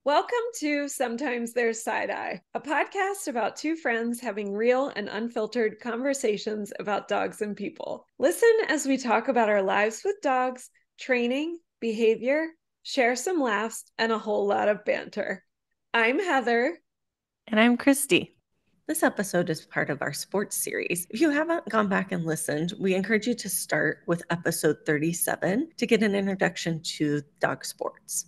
Welcome to Sometimes There's Side Eye, a podcast about two friends having real and unfiltered conversations about dogs and people. Listen as we talk about our lives with dogs, training, behavior, share some laughs, and a whole lot of banter. I'm Heather. And I'm Christy. This episode is part of our sports series. If you haven't gone back and listened, we encourage you to start with episode 37 to get an introduction to dog sports.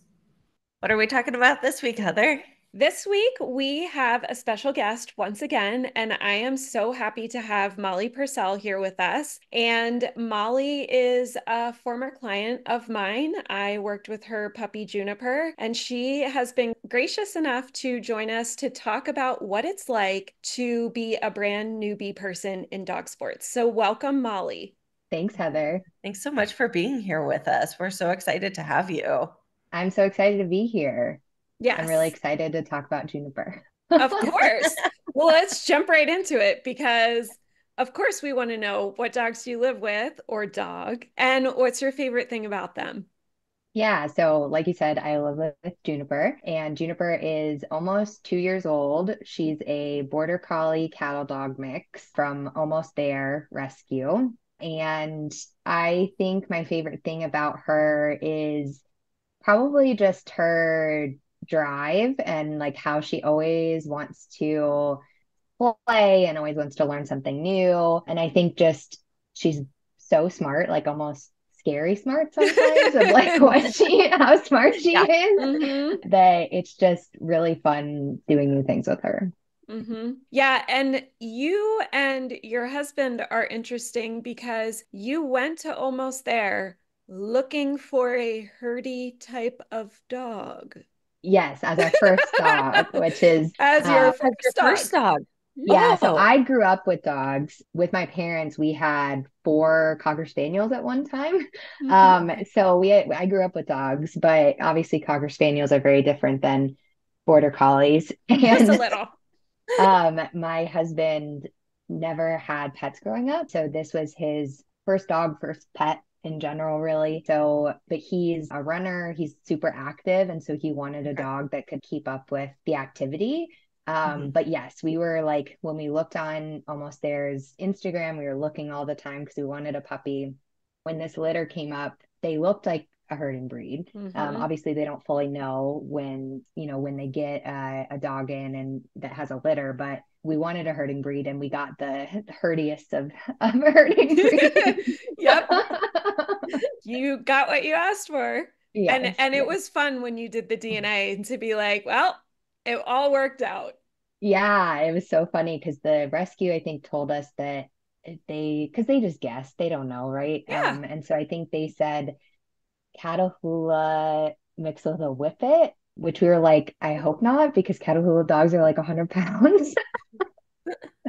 What are we talking about this week, Heather? This week, we have a special guest once again, and I am so happy to have Molly Purcell here with us. And Molly is a former client of mine. I worked with her puppy Juniper, and she has been gracious enough to join us to talk about what it's like to be a brand newbie person in dog sports. So welcome, Molly. Thanks, Heather. Thanks so much for being here with us. We're so excited to have you. I'm so excited to be here. Yes. I'm really excited to talk about Juniper. Of course. Well, let's jump right into it because, of course, we want to know what dogs do you live with or dog, and what's your favorite thing about them? Yeah, so like you said, I live with Juniper, and Juniper is almost 2 years old. She's a border collie cattle dog mix from Almost There Rescue. And I think my favorite thing about her is probably just her drive and like how she always wants to play and always wants to learn something new. And I think just she's so smart, like almost scary smart sometimes of like how smart she is, that it's just really fun doing new things with her. Yeah, and you and your husband are interesting because you went to Almost There looking for a herdy type of dog. Yes, as our first dog, which is as your first dog. Yeah, so I grew up with dogs. With my parents, we had 4 Cocker Spaniels at one time. So I grew up with dogs, but obviously Cocker Spaniels are very different than Border Collies. Just a little. My husband never had pets growing up, so this was his first dog, first pet in general, really. So, but he's a runner, he's super active, and so he wanted a dog that could keep up with the activity. But yes, we were like, when we looked on Almost There's Instagram, we were looking all the time because we wanted a puppy. When this litter came up, they looked like a herding breed. Obviously, they don't fully know when they get a dog in and that has a litter, but we wanted a herding breed, and we got the herdiest of herding breeds. Yep. You got what you asked for. Yes, and it was fun when you did the DNA and to be like, well, it all worked out. Yeah, it was so funny because the rescue, I think, told us that because they just guessed, they don't know, right? Yeah. And so I think they said Catahoula mixed with a Whippet, which we were like, I hope not, because Catahoula dogs are like 100 pounds.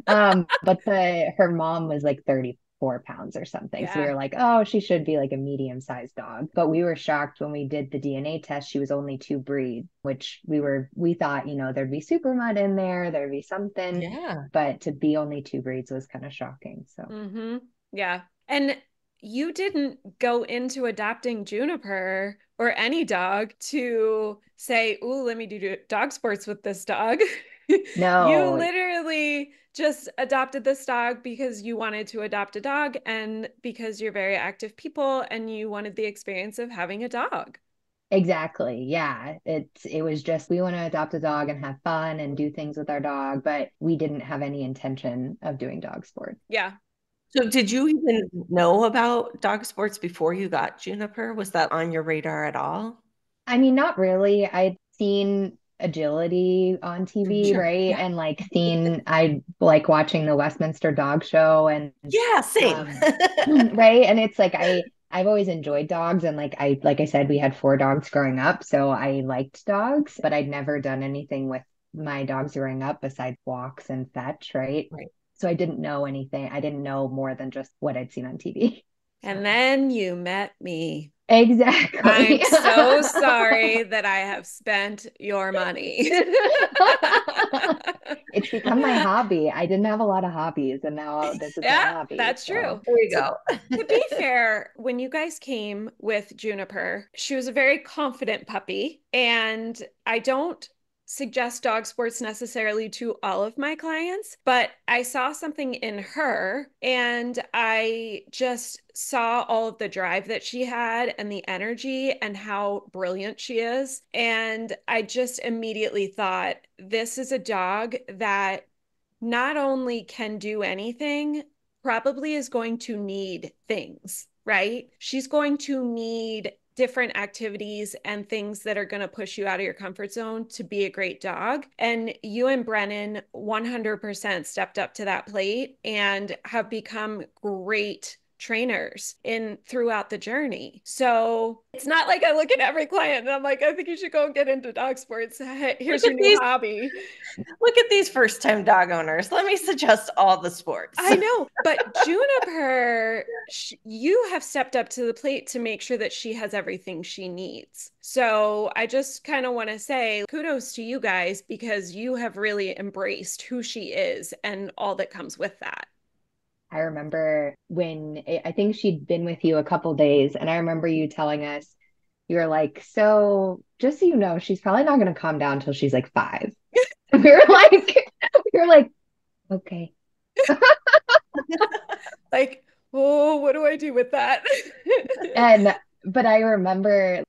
But her mom was like 34 pounds or something. So we were like, oh, she should be like a medium-sized dog. But we were shocked when we did the DNA test. She was only 2 breeds, which we thought, there'd be super mud in there'd be something. Yeah. But to be only 2 breeds was kind of shocking. So yeah. And you didn't go into adopting Juniper or any dog to say, ooh, let me do dog sports with this dog. No. You literally just adopted this dog because you wanted to adopt a dog and because you're very active people and you wanted the experience of having a dog. Exactly. Yeah. It was just, we want to adopt a dog and have fun and do things with our dog, but we didn't have any intention of doing dog sports. Yeah. So did you even know about dog sports before you got Juniper? Was that on your radar at all? I mean, not really. I'd seen agility on TV, right? Yeah. And I like watching the Westminster Dog Show and yeah, same. Right. And it's like I've always enjoyed dogs, and like I said, we had 4 dogs growing up, so I liked dogs, but I'd never done anything with my dogs growing up besides walks and fetch, right? So I didn't know anything. I didn't know more than just what I'd seen on TV. And then you met me. Exactly. I'm so sorry that I have spent your money. It's become my hobby. I didn't have a lot of hobbies, and now this is my Yeah, hobby. that's So true. There you To, go. to be fair, when you guys came with Juniper, she was a very confident puppy. And I don't suggest dog sports necessarily to all of my clients, but I saw something in her and I just saw all of the drive that she had and the energy and how brilliant she is. And I just immediately thought, this is a dog that not only can do anything, probably is going to need things, right? She's going to need different activities and things that are going to push you out of your comfort zone to be a great dog. And you and Brennan 100% stepped up to that plate and have become great trainers in throughout the journey. So it's not like I look at every client and I'm like, I think you should go get into dog sports. Look Here's at your new these hobby. Look at these first-time dog owners. Let me suggest all the sports. I know, but Juniper, you have stepped up to the plate to make sure that she has everything she needs. So I just kind of want to say kudos to you guys because you have really embraced who she is and all that comes with that. I remember when I think she'd been with you a couple days, and I remember you telling us, you were like, so just so you know, she's probably not going to calm down until she's like 5. And we were like, okay. Like, oh, what do I do with that? And but I remember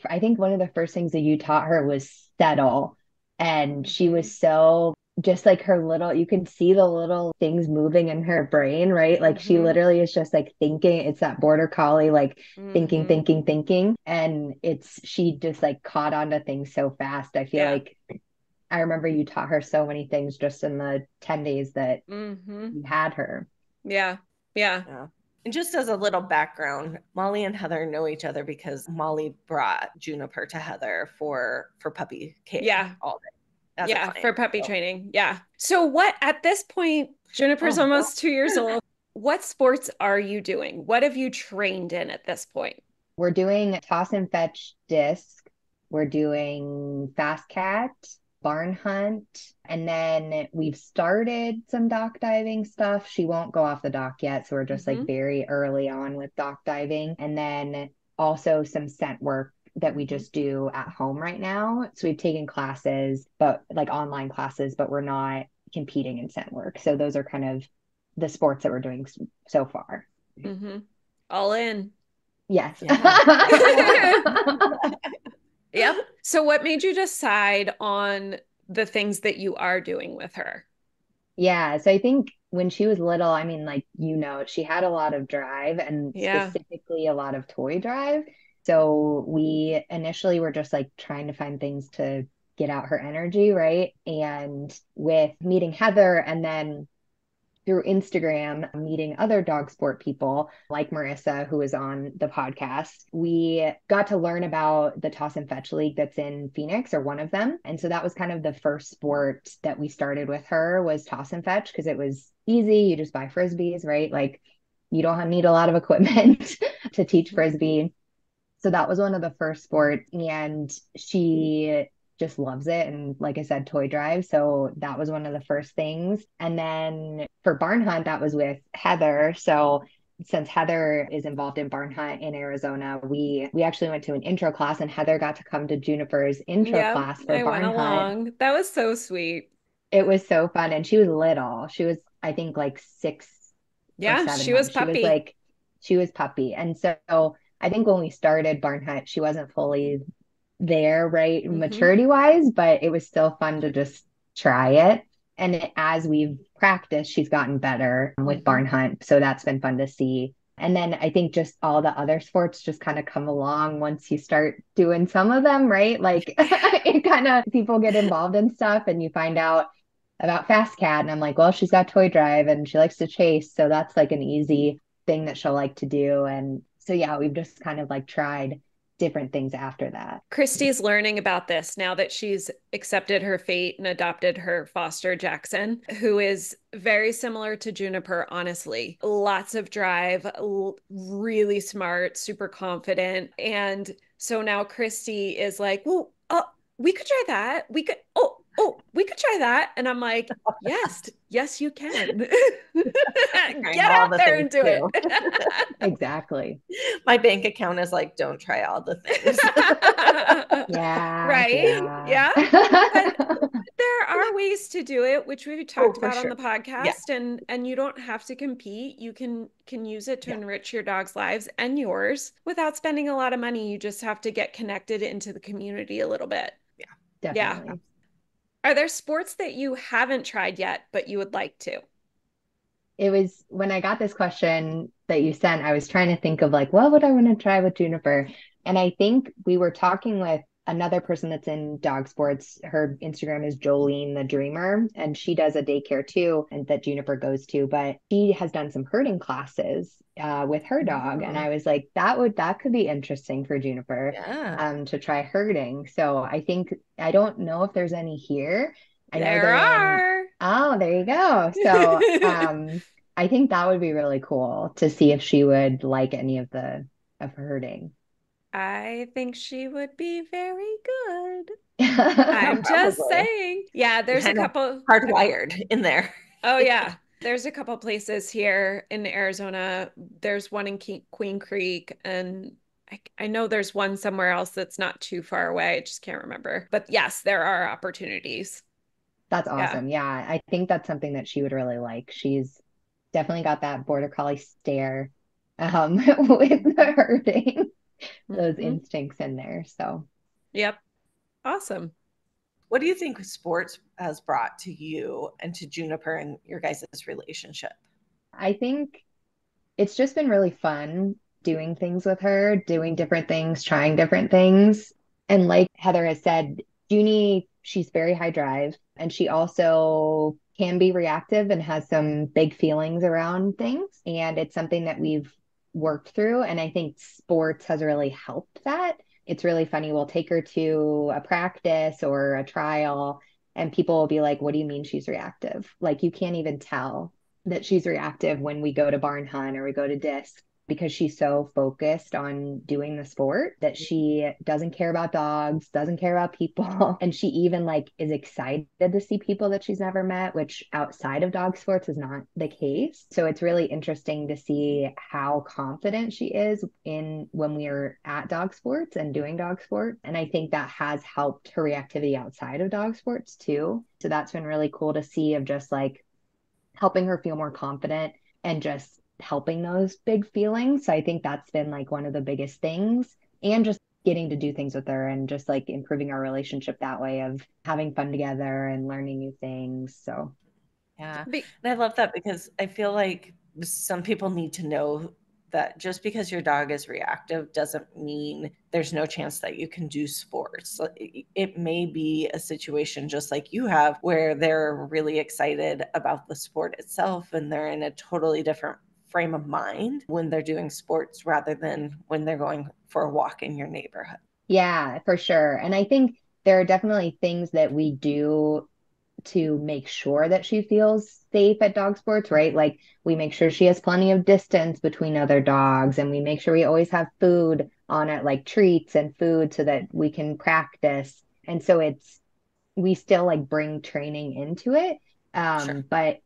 I think one of the first things that you taught her was settle. And she Mhm, was so just like her little, you can see the little things moving in her brain, right? Like she mhm, literally is just like thinking, it's that border collie, like thinking, mhm. thinking, thinking. And she just like caught on to things so fast. I feel Yeah. like I remember you taught her so many things just in the 10 days that Mhm. you had her. Yeah. Yeah. Yeah. And just as a little background, Molly and Heather know each other because Molly brought Juniper to Heather for puppy care Yeah. all day as a Yeah, client. for puppy So, training. Yeah. So what at this point, Juniper's oh, almost 2 years old. What sports are you doing? What have you trained in at this point? We're doing toss and fetch disc. We're doing fast cat, barn hunt, and then we've started some dock diving stuff. She won't go off the dock yet, so we're just like Hmm. very early on with dock diving. And then also some scent work that we Hmm. just do at home right now. So we've taken classes, but like online classes, but we're not competing in scent work. So those are kind of the sports that we're doing so far. Hmm. All in. Yes. yeah. Yep. So what made you decide on the things that you are doing with her? Yeah, so I think when she was little, I mean, like, she had a lot of drive and Yeah. specifically a lot of toy drive. So we initially were just like trying to find things to get out her energy, right? And with meeting Heather and then through Instagram, meeting other dog sport people like Marissa, who is on the podcast, we got to learn about the Toss and Fetch League that's in Phoenix, or one of them. And so that was kind of the first sport that we started with her was Toss and Fetch because it was easy. You just buy frisbees, right? Like you don't need a lot of equipment to teach frisbee. So that was one of the first sports, and she just loves it. And like I said, toy drive. So that was one of the first things. And then for barn hunt, that was with Heather. So since Heather is involved in barn hunt in Arizona, we actually went to an intro class, and Heather got to come to Juniper's intro Yep. class for I went barn hunt. along. That was so sweet. It was so fun. And she was little. She was, I think, like 6 or Yeah, seven she was months. puppy. She was puppy. And so I think when we started barn hunt, she wasn't fully there, right, Hmm. maturity wise, but it was still fun to just try it. And as we've practiced, she's gotten better with Hmm. barn hunt. So that's been fun to see. And then I think just all the other sports just kind of come along once you start doing some of them, right? Like it kind of people get involved in stuff and you find out about Fast Cat. And I'm like, well, she's got toy drive and she likes to chase. So that's like an easy thing that she'll like to do. And so, yeah, we've just kind of like tried different things after that. Christy's learning about this now that she's accepted her fate and adopted her foster Jackson, who is very similar to Juniper, honestly. Lots of drive, really smart, super confident. And so now Christy is like, well, we could try that. We could, oh, we could try that. And I'm like, yes, yes, you can. Trying Get all out the there things and do it. too. Exactly. My bank account is like, don't try all the things. Yeah, Right? yeah. Yeah. But there are ways to do it, which we've Oh, talked for about on sure. the Yeah. podcast, and you don't have to compete. You can use it to Yeah. enrich your dog's lives and yours without spending a lot of money. You just have to get connected into the community a little bit. Yeah. Yeah. Definitely. Are there sports that you haven't tried yet, but you would like to? It was when I got this question that you sent, I was trying to think of like, what would I want to try with Juniper? And I think we were talking with another person that's in dog sports. Her Instagram is Jolene the Dreamer, and she does a daycare too, and that Juniper goes to. But she has done some herding classes with her dog, and Oh, I was like, that could be interesting for Juniper yeah. to try herding. So I think I don't know if there's any here. I know There they're in. are. Oh, there you go. So, I think that would be really cool to see if she would like any of the of herding. I think she would be very good. Yeah, I'm just probably. saying. Yeah, You're there's a kind of couple. hardwired in there. Oh yeah, there's a couple places here in Arizona. There's one in Queen Creek, and I know there's one somewhere else that's not too far away. I just can't remember. But yes, there are opportunities. That's Yeah. awesome. Yeah, I think that's something that she would really like. She's definitely got that border collie stare with the herding, those Mhm. instincts in there. So Yep. Awesome. What do you think sports has brought to you and to Juniper and your guys' relationship? I think it's just been really fun doing things with her, doing different things, trying different things. And like Heather has said, Junie, she's very high drive and she also can be reactive and has some big feelings around things. And it's something that we've worked through. And I think sports has really helped that. It's really funny. We'll take her to a practice or a trial, and people will be like, what do you mean she's reactive? Like, you can't even tell that she's reactive when we go to barn hunt or we go to disc because she's so focused on doing the sport that she doesn't care about dogs, doesn't care about people. And she even like is excited to see people that she's never met, which outside of dog sports is not the case. So it's really interesting to see how confident she is in when we are at dog sports and doing dog sports. And I think that has helped her reactivity outside of dog sports too. So that's been really cool to see of just like helping her feel more confident and just helping those big feelings. So I think that's been like one of the biggest things. And just getting to do things with her and just like improving our relationship that way of having fun together and learning new things. So Yeah. Be And I love that because I feel like some people need to know that just because your dog is reactive doesn't mean there's no chance that you can do sports. So it may be a situation just like you have where they're really excited about the sport itself and they're in a totally different frame of mind when they're doing sports rather than when they're going for a walk in your neighborhood. yeah, for sure. And I think there are definitely things that we do to make sure that she feels safe at dog sports, right? Like we make sure she has plenty of distance between other dogs and we make sure we always have food on it, like treats and food so that we can practice. And so we still like bring training into it. Sure. But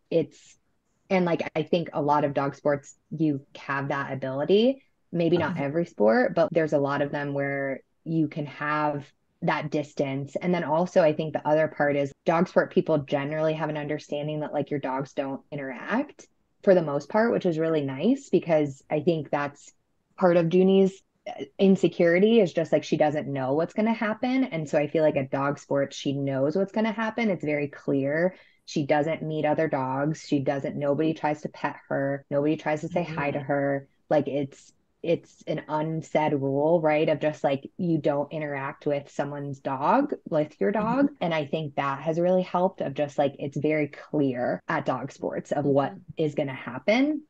and like I think a lot of dog sports, you have that ability. Maybe not every sport, but there's a lot of them where you can have that distance. And then also, I think the other part is dog sport people generally have an understanding that like your dogs don't interact for the most part, which is really nice because I think that's part of Junie's insecurity is just like she doesn't know what's going to happen. And so I feel like at dog sports, she knows what's going to happen. It's very clear. She doesn't meet other dogs. Nobody tries to pet her. Nobody tries to say hi to Mhm. her. Like it's an unsaid rule, right? Of just like you don't interact with someone's dog, with your dog. Mhm. And I think that has really helped of just like it's very clear at dog sports of what Mhm. is going to happen.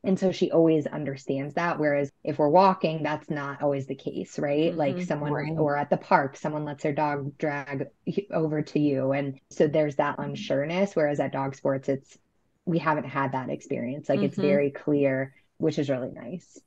And so she always understands that. Whereas if we're walking, that's not always the case, right? Like Mhm. someone, Right. or at the park, someone lets their dog drag over to you. And so there's that unsureness. Whereas at dog sports, we haven't had that experience. Like it's Mhm. very clear, which is really nice.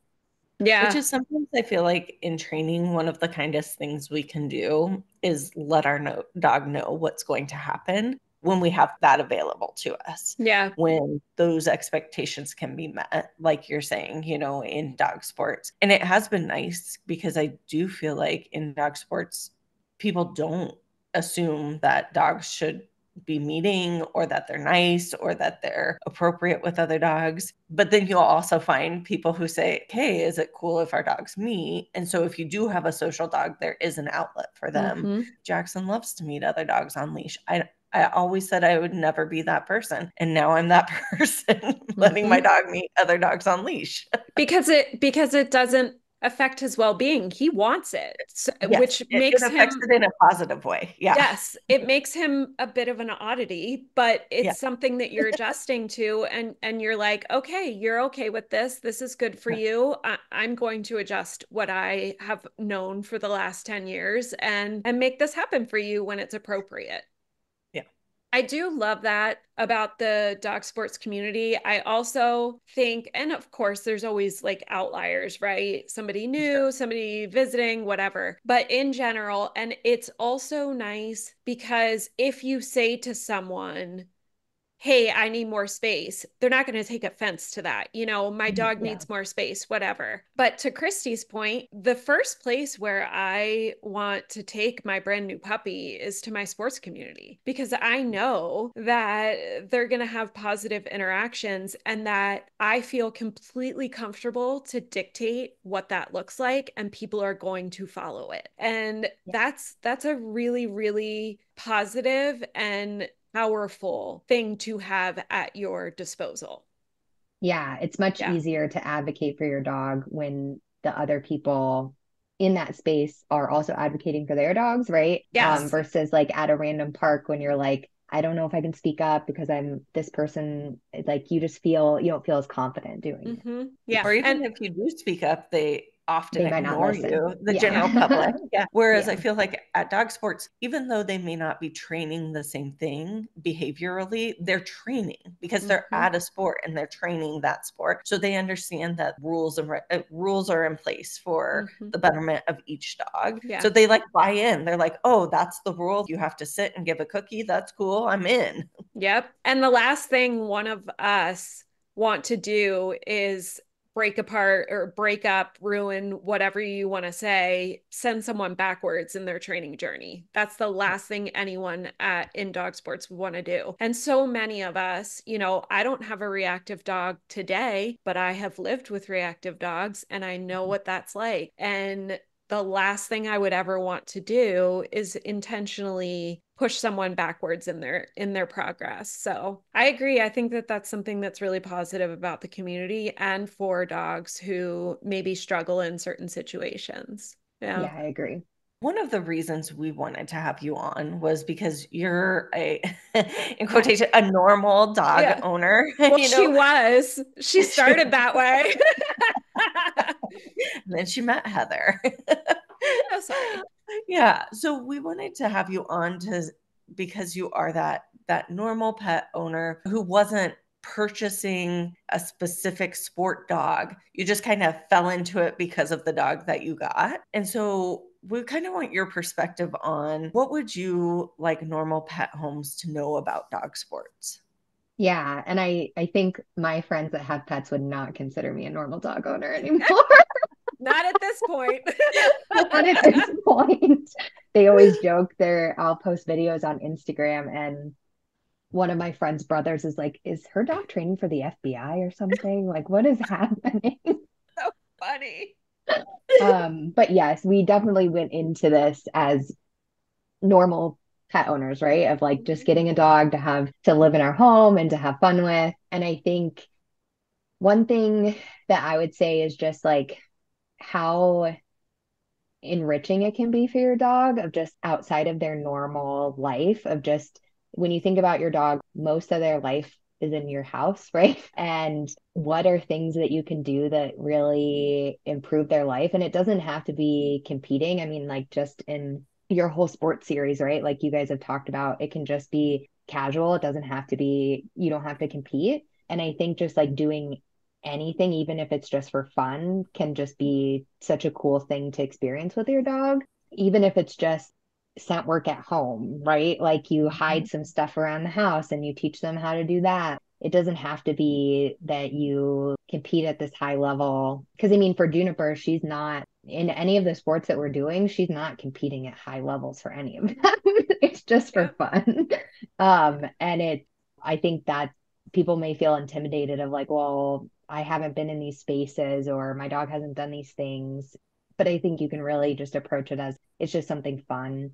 Which Yeah. is sometimes I feel like in training, one of the kindest things we can do is let our dog know what's going to happen when we have that available to us, Yeah. when those expectations can be met, like you're saying, in dog sports. And it has been nice because I do feel like in dog sports, people don't assume that dogs should be meeting or that they're nice or that they're appropriate with other dogs. But then you'll also find people who say, hey, is it cool if our dogs meet? And so if you do have a social dog, there is an outlet for them. Hmm. Jackson loves to meet other dogs on leash. I always said I would never be that person. And now I'm that person letting my Hmm. dog meet other dogs on leash. Because it doesn't affect his well-being. He wants it, Yes, which it makes affects him, it in a positive way. Yeah. yes, it makes him a bit of an oddity, but Yeah. it's something that you're adjusting to, and you're like, okay, you're okay with this. This is good for you. I'm going to adjust what I have known for the last 10 years and make this happen for you when it's appropriate. Yeah. I do love that about the dog sports community. I also think, and of course, there's always like outliers, right? Somebody Sure. new, somebody visiting, whatever. But in general, and it's also nice because if you say to someone, hey, I need more space, they're not going to take offense to that. My dog Yeah. needs more space, whatever. But to Christy's point, the first place where I want to take my brand new puppy is to my sports community because I know that they're going to have positive interactions and that I feel completely comfortable to dictate what that looks like and people are going to follow it. And that's a really, really positive and powerful thing to have at your disposal. Yeah, it's much Yeah. easier to advocate for your dog when the other people in that space are also advocating for their dogs, right? Yes. Versus like at a random park when you're like, I don't know if I can speak up because I'm this person, like you don't feel as confident doing it. Mm-hmm. Yeah. Or And even if you do speak up, they often They might not ignore listen. you, the general public. Yeah. Yeah. Whereas I Yeah. feel like at dog sports, even though they may not be training the same thing behaviorally, they're training because they're mm-hmm. at a sport and they're training that sport. So they understand that rules are in place for Mm-hmm. the betterment of each dog. Yeah. So they like buy in. They're like, oh, that's the rule. You have to sit and give a cookie. That's cool. I'm in. Yep. And the last thing one of us want to do is break apart or break up, ruin whatever you want to say, send someone backwards in their training journey. That's the last thing anyone in dog sports would want to do. And so many of us, I don't have a reactive dog today, but I have lived with reactive dogs and I know what that's like. And the last thing I would ever want to do is intentionally push someone backwards in their progress. So I agree. I think that that's something that's really positive about the community and for dogs who maybe struggle in certain situations. Yeah. Yeah, I agree. One of the reasons we wanted to have you on was because you're in Yeah. quotation, a normal dog Yeah. owner, Well, she started that way. and then she met Heather. Oh, sorry. Yeah, so we wanted to have you on because you are that normal pet owner who wasn't purchasing a specific sport dog. You just kind of fell into it because of the dog that you got. And so we kind of want your perspective on what would you like normal pet homes to know about dog sports? Yeah, and I think my friends that have pets would not consider me a normal dog owner anymore. Not at this point. Not at this point. They always joke I'll post videos on Instagram and one of my friend's brothers is like, is her dog training for the FBI or something? Like, what is happening? So funny. But yes, we definitely went into this as normal pet owners, right? Of like just getting a dog to live in our home and to have fun with. And I think one thing that I would say is just like how enriching it can be for your dog of just outside of their normal life of just when you think about your dog, most of their life is in your house, right? And what are things that you can do that really improve their life? And it doesn't have to be competing. I mean, like just in your whole sports series, right? Like you guys have talked about, it can just be casual. It doesn't have to be, you don't have to compete. And I think just like doing anything, even if it's just for fun, can just be such a cool thing to experience with your dog, even if it's just scent work at home, right? Like you hide some stuff around the house and you teach them how to do that. It doesn't have to be that you compete at this high level. Because I mean, for Juniper, she's not in any of the sports that we're doing, she's not competing at high levels for any of them. It's just for Yep. fun. And I think that people may feel intimidated of like, well, I haven't been in these spaces or my dog hasn't done these things. But I think you can really just approach it as it's just something fun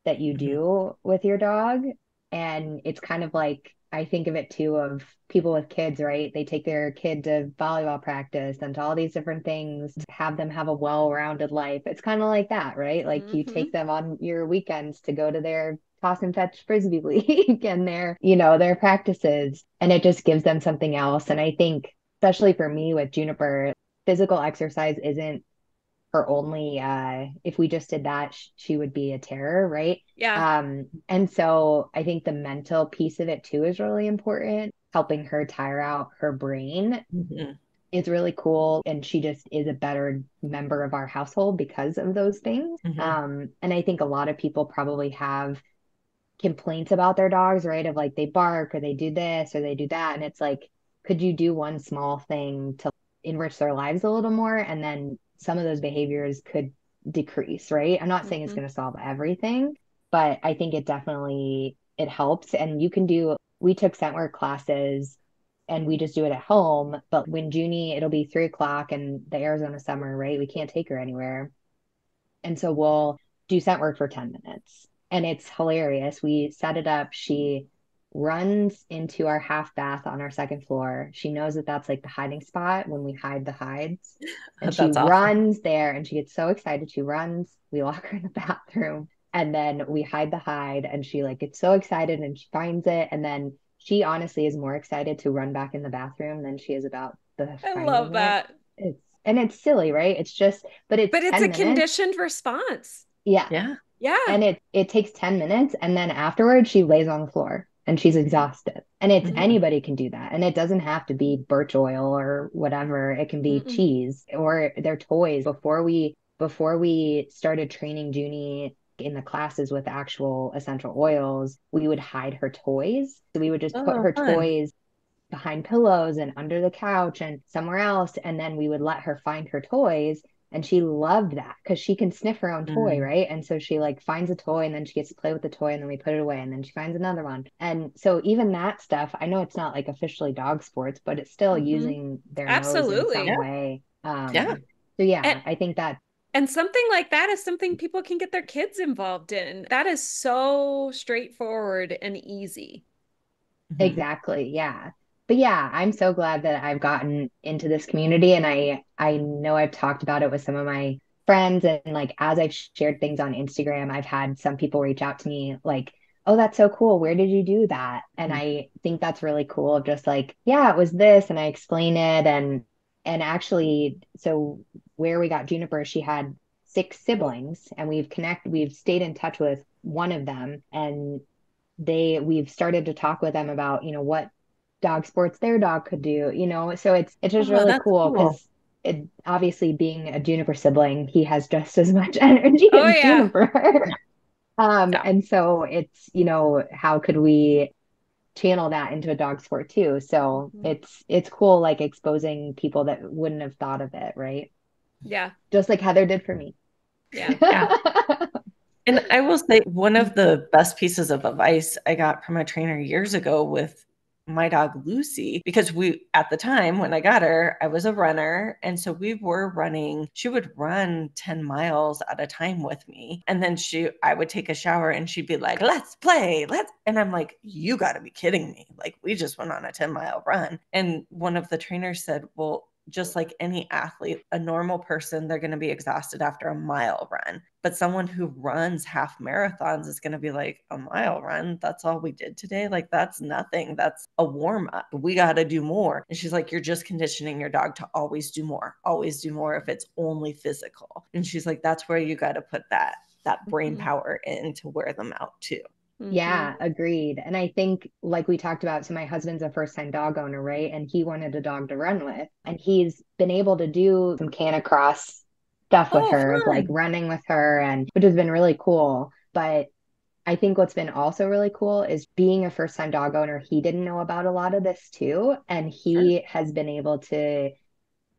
that you Mhm. do with your dog. And it's kind of like, I think of it too of people with kids, right? They take their kid to volleyball practice and to all these different things, to have them have a well-rounded life. It's kind of like that, right? Like you take Hmm. them on your weekends to go to their toss and fetch frisbee league and their practices, and it just gives them something else. And I think, especially for me with Juniper, physical exercise isn't her only if we just did that she would be a terror, right? Yeah. And so I think the mental piece of it too is really important, helping her tire out her brain Mhm. is really cool, and she just is a better member of our household because of those things. Mhm. And I think a lot of people probably have complaints about their dogs, right? Of like they bark or they do this or they do that. And it's like, could you do one small thing to enrich their lives a little more? And then some of those behaviors could decrease, right? I'm not saying it's Hmm. going to solve everything, but I think it helps. And we took scent work classes and we just do it at home. But when Junie, it'll be 3 o'clock in the Arizona summer, right? We can't take her anywhere. And so we'll do scent work for 10 minutes. And it's hilarious. We set it up. She runs into our half bath on our second floor. She knows that that's like the hiding spot when we hide the hides. And she That's awesome. runs there and she gets so excited. She runs. We lock her in the bathroom and then we hide the hide. And she like gets so excited and she finds it. And then she honestly is more excited to run back in the bathroom than she is about the I love finding it. that. It's silly, right? It's just, but it's But it's a 10 minutes. conditioned response. Yeah. Yeah. Yeah. And it takes 10 minutes and then afterwards she lays on the floor and she's exhausted. And it's Mhm. anybody can do that. And it doesn't have to be birch oil or whatever. It can be Mm-mm. cheese or their toys. Before we started training Junie in the classes with actual essential oils, we would hide her toys. So we would just put Oh, her fun. toys behind pillows and under the couch and somewhere else. And then we would let her find her toys. And she loved that because she can sniff her own toy, Mm. right? And so she like finds a toy and then she gets to play with the toy and then we put it away and then she finds another one. And so even that stuff, I know it's not like officially dog sports, but it's still Hmm. using their nose in some Yeah. Absolutely. way. Yeah. So And yeah, I think that and something like that is something people can get their kids involved in. That is so straightforward and easy. Mhm. exactly. Yeah. But yeah, I'm so glad that I've gotten into this community and I know I've talked about it with some of my friends and like as I've shared things on Instagram, I've had some people reach out to me like, "Oh, that's so cool. Where did you do that?" And Mhm. I think that's really cool. Just like, yeah, it was this and I explain it and actually so where we got Juniper, she had six siblings and we've stayed in touch with one of them and we've started to talk with them about what dog sports their dog could do, so it's just Oh, really that's cool cool. because it obviously being a Juniper sibling, he has just as much energy Oh as yeah. Juniper. Yeah. And so it's how could we channel that into a dog sport too, so Mhm. it's cool, like exposing people that wouldn't have thought of it, right? Yeah. Just like Heather did for me. Yeah. Yeah. And I will say one of the best pieces of advice I got from a trainer years ago with my dog Lucy, because at the time when I got her, I was a runner. And so we were running, she would run 10 miles at a time with me. And then I would take a shower and she'd be like, let's play. And I'm like, you got to be kidding me. Like, we just went on a 10-mile run. And one of the trainers said, well, just like any athlete, a normal person, they're going to be exhausted after a mile run. But someone who runs half marathons is going to be like, a mile run? That's all we did today? Like, that's nothing. That's a warm up. We got to do more. And she's like, you're just conditioning your dog to always do more if it's only physical. And she's like, that's where you got to put that brain Mhm. power in to wear them out too. Mm-hmm. Yeah, agreed. And I think, like we talked about, so my husband's a first-time dog owner, right? And he wanted a dog to run with. And he's been able to do some canicross stuff with Oh, her, of like fun. running with her, and which has been really cool. But I think what's been also really cool is being a first-time dog owner, he didn't know about a lot of this too. And Sure. he has been able to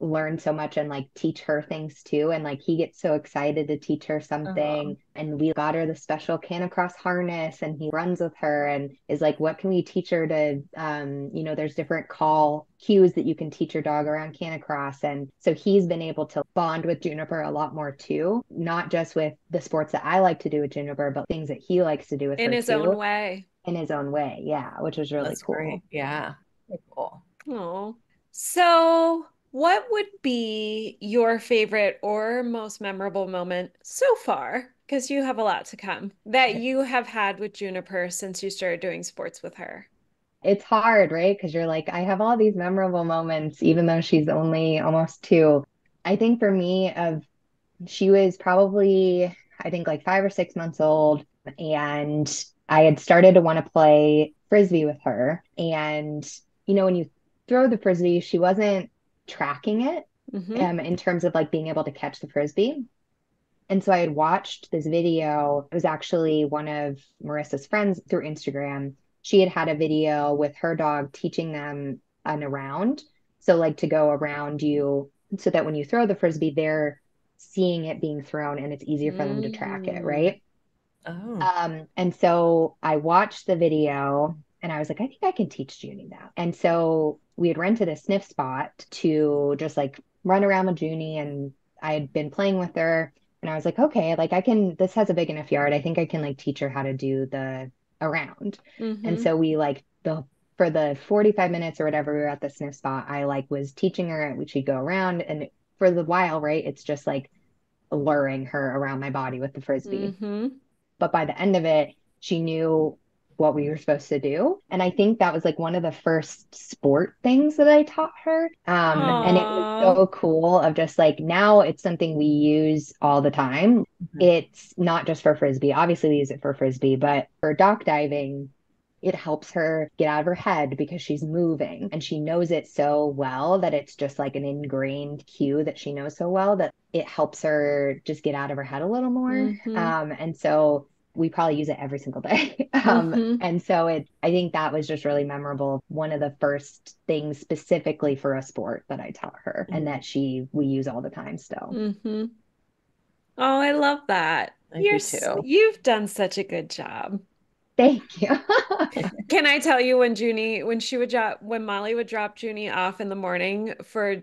learn so much and like teach her things too. And like he gets so excited to teach her Oh, something. And we got her the special canicross harness and he runs with her and is like, what can we teach her to, there's different call cues that you can teach your dog around canicross. And so he's been able to bond with Juniper a lot more too, not just with the sports that I like to do with Juniper, but things that he likes to do with In her his own too way. in his own way. Yeah, which was really that's great. cool. Yeah. Very cool. Oh. So, what would be your favorite or most memorable moment so far? Because you have a lot to come that you have had with Juniper since you started doing sports with her. It's hard, right? Because you're like, I have all these memorable moments, even though she's only almost two. I think for me, of she was probably, I think like 5 or 6 months old, and I had started to want to play frisbee with her. And when you throw the frisbee, she wasn't tracking it, Mm-hmm. in terms of like being able to catch the frisbee. And so I had watched this video. It was actually one of Marissa's friends through Instagram. She had had a video with her dog teaching them an around. So, like to go around you so that when you throw the frisbee, they're seeing it being thrown and it's easier for them to track it, Mm. right? Oh. And so I watched the video and I was like, I think I can teach Junie that. And so we had rented a sniff spot to just like run around with Junie and I had been playing with her and I was like, okay, like this has a big enough yard. I think I can like teach her how to do the around. And Mm-hmm. so we like for the 45 minutes or whatever we were at the sniff spot, I like was teaching her, she'd go around and for the while, right? It's just like luring her around my body with the frisbee. Mm-hmm. But by the end of it, she knew what we were supposed to do. And I think that was like one of the first sport things that I taught her. And it was Oh. so cool of just like now it's something we use all the time. Mhm. It's not just for frisbee. Obviously, we use it for frisbee, but for dock diving, it helps her get out of her head because she's moving and she knows it so well that it's just like an ingrained cue that she knows so well that it helps her just get out of her head a little more. Mm-hmm. And so we probably use it every single day. Mm-hmm. And so I think that was just really memorable. One of the first things specifically for a sport that I taught her and Mhm. that we use all the time still. Mm-hmm. Oh, I love that. I do too. You've done such a good job. Thank you. Can I tell you when when Molly would drop Junie off in the morning for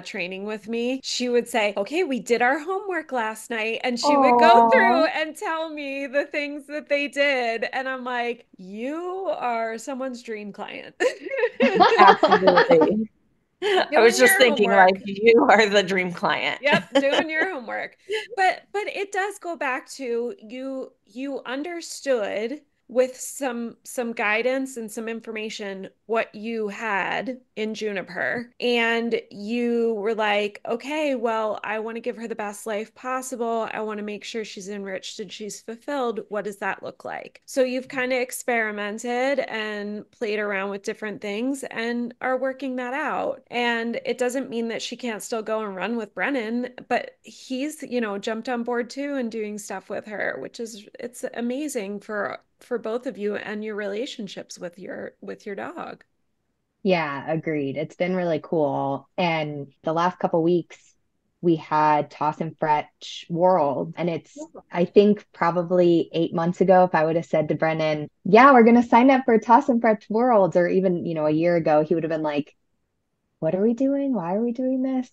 training with me, she would say, "Okay, we did our homework last night," and she would go through Oh, and tell me the things that they did, and I'm like, "You are someone's dream client." Absolutely. I was Doing just your thinking, like, homework. you are the dream client. Yep, doing your homework. But it does go back to you understood with some guidance and some information what you had in Juniper and you were like, "Okay, well, I want to give her the best life possible. I want to make sure she's enriched and she's fulfilled. What does that look like?" So you've kind of experimented and played around with different things and are working that out. And it doesn't mean that she can't still go and run with Brennan, but he's, jumped on board too and doing stuff with her, which is it's amazing for both of you and your relationships with your dog. yeah, agreed. It's been really cool. And the last couple weeks, we had Toss and Fretch World. And I think probably 8 months ago, if I would have said to Brennan, yeah, we're going to sign up for Toss and Fretch Worlds, or even, a year ago, he would have been like, what are we doing? Why are we doing this?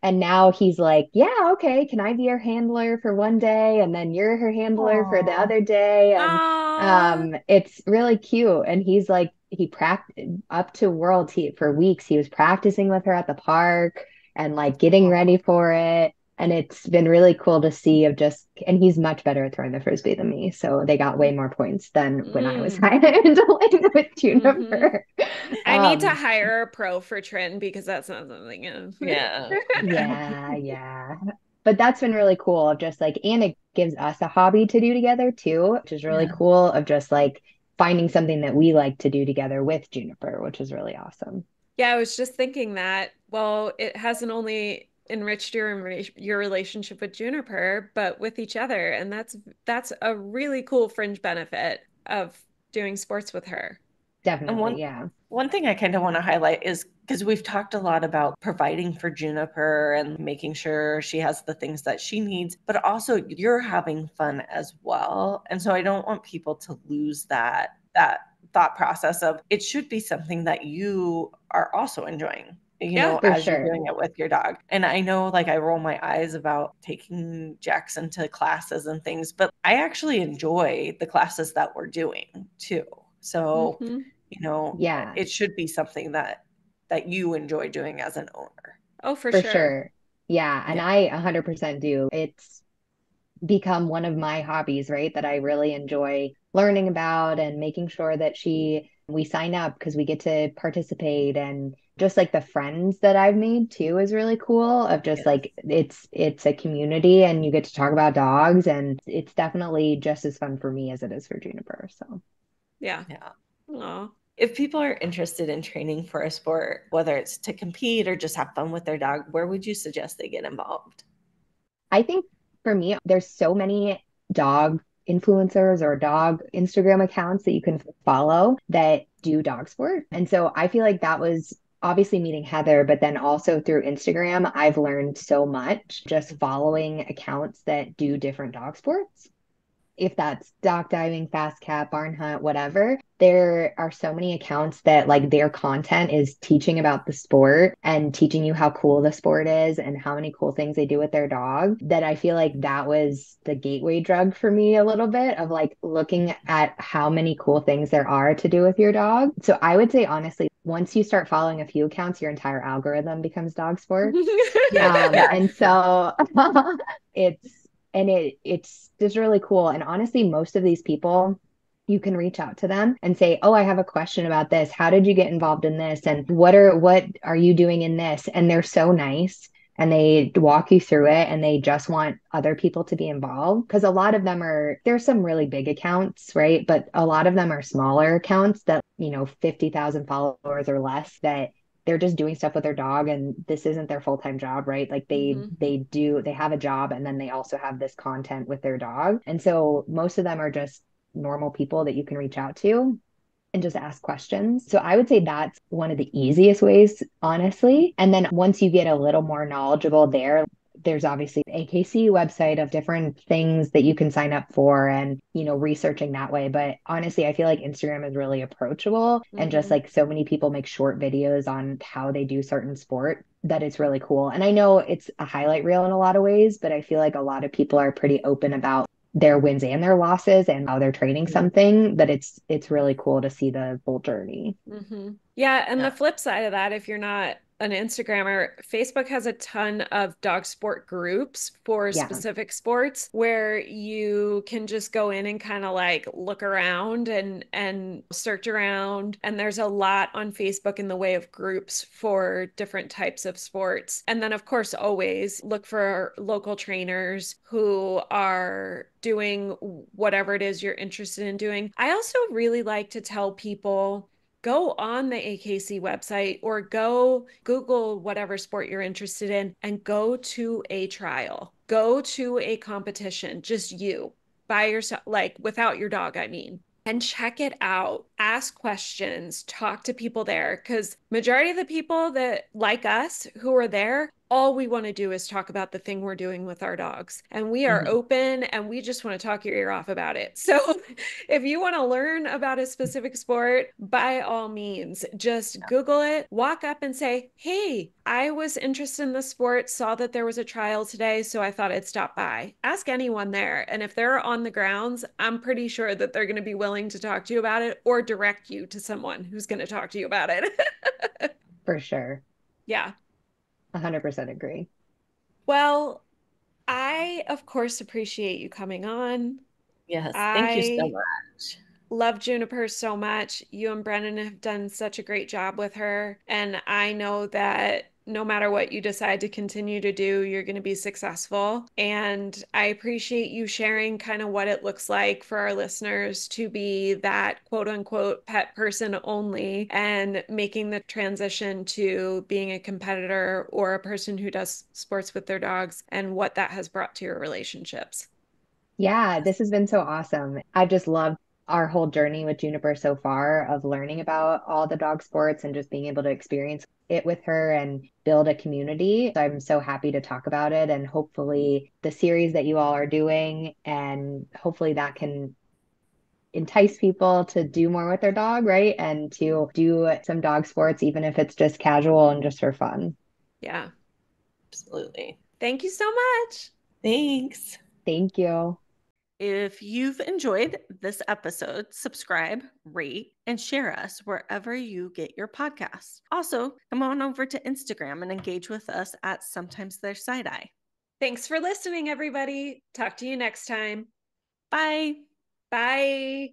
And now he's like, yeah, okay, can I be her handler for one day and then you're her handler for the Oh, other day? And Oh. it's really cute. And he's like, he practiced up to Worlds for weeks. He was practicing with her at the park and like getting ready for it. And it's been really cool to see and he's much better at throwing the frisbee than me. So they got way more points than when I was Mm. handling with Mm-hmm. Juniper. I need to Um, hire a pro for Trin because that's not something. yeah. Yeah, yeah. But that's been really cool of just like, and gives us a hobby to do together too, which is really Yeah. cool of just like finding something that we like to do together with Juniper, which is really awesome. Yeah, I was just thinking that, well, it hasn't only enriched your relationship with Juniper, but with each other, and that's a really cool fringe benefit of doing sports with her. And Definitely, yeah. one thing I kind of want to highlight is because we've talked a lot about providing for Juniper and making sure she has the things that she needs, but also you're having fun as well. And so I don't want people to lose that thought process of it should be something that you are also enjoying, Yeah. For as you're sure. doing it with your dog. And I know like I roll my eyes about taking Jackson to classes and things, but I actually enjoy the classes that we're doing too. So Hmm. Yeah, it should be something that you enjoy doing as an owner. Oh, for for sure. sure. Yeah, and Yeah. I 100% do. It's become one of my hobbies, right? That I really enjoy learning about and making sure that we sign up because we get to participate, and just like the friends that I've made too is really cool of just Yes. like it's a community and you get to talk about dogs, and it's definitely just as fun for me as it is for Juniper. So Yeah. Yeah. Oh. If people are interested in training for a sport, whether it's to compete or just have fun with their dog, where would you suggest they get involved? I think for me, there's so many dog influencers or dog Instagram accounts that you can follow that do dog sport. And so I feel like that was obviously meeting Heather, but then also through Instagram, I've learned so much just following accounts that do different dog sports, if that's dock diving, fast cat, barn hunt, whatever, there are so many accounts that like their content is teaching about the sport and teaching you how cool the sport is and how many cool things they do with their dog, that I feel like that was the gateway drug for me a little bit of like looking at how many cool things there are to do with your dog. So I would say honestly, once you start following a few accounts, your entire algorithm becomes dog sports. Yes. Yeah. And so it's it's just really cool. And honestly, most of these people, you can reach out to them and say, "Oh, I have a question about this. How did you get involved in this? And what are you doing in this?" And they're so nice and they walk you through it and they just want other people to be involved because a lot of them there's some really big accounts, right? But a lot of them are smaller accounts that, 50,000 followers or less, that they're just doing stuff with their dog and this isn't their full-time job, right? Like Hmm. they have a job and then they also have this content with their dog. And so most of them are just normal people that you can reach out to and just ask questions. So I would say that's one of the easiest ways, honestly. And then once you get a little more knowledgeable there, there's obviously the AKC website of different things that you can sign up for and, researching that way. But honestly, I feel like Instagram is really approachable and just Hmm. like so many people make short videos on how they do certain sport that it's really cool. And I know it's a highlight reel in a lot of ways, but I feel like a lot of people are pretty open about their wins and their losses and how they're training something, but it's really cool to see the full journey. Hmm. Yeah, and the Yeah. flip side of that, if you're not an Instagrammer, Facebook has a ton of dog sport groups for Yeah. specific sports where you can just go in and kind of like look around and search around. And there's a lot on Facebook in the way of groups for different types of sports. And then of course, always look for local trainers who are doing whatever it is you're interested in doing. I also really like to tell people go on the AKC website or go Google whatever sport you're interested in and go to a trial, go to a competition, just you by yourself, like without your dog, I mean. And check it out. Ask questions, talk to people there because majority of the people that like us who are there, all we want to do is talk about the thing we're doing with our dogs. And we are Mhm. open and we just want to talk your ear off about it. So if you want to learn about a specific sport, by all means, just Google it, walk up and say, "Hey, I was interested in the sport, saw that there was a trial today, so I thought I'd stop by." Ask anyone there. And if they're on the grounds, I'm pretty sure that they're going to be willing to talk to you about it or direct you to someone who's going to talk to you about it. For sure. Yeah. 100% agree. Well, I, of course, appreciate you coming on. Yes. Thank you so I much. love Juniper so much. You and Brennan have done such a great job with her. And I know that no matter what you decide to continue to do, you're going to be successful. And I appreciate you sharing kind of what it looks like for our listeners to be that quote unquote pet person only and making the transition to being a competitor or a person who does sports with their dogs and what that has brought to your relationships. Yeah, this has been so awesome. I've just loved our whole journey with Juniper so far of learning about all the dog sports and just being able to experience it with her and build a community. So I'm so happy to talk about it and hopefully the series that you all are doing and hopefully that can entice people to do more with their dog, right? And to do some dog sports, even if it's just casual and just for fun. Yeah. Absolutely. Thank you so much. Thanks. Thank you. If you've enjoyed this episode, subscribe, rate, and share us wherever you get your podcasts. Also, come on over to Instagram and engage with us at Sometimes There's Side Eye. Thanks for listening, everybody. Talk to you next time. Bye. Bye.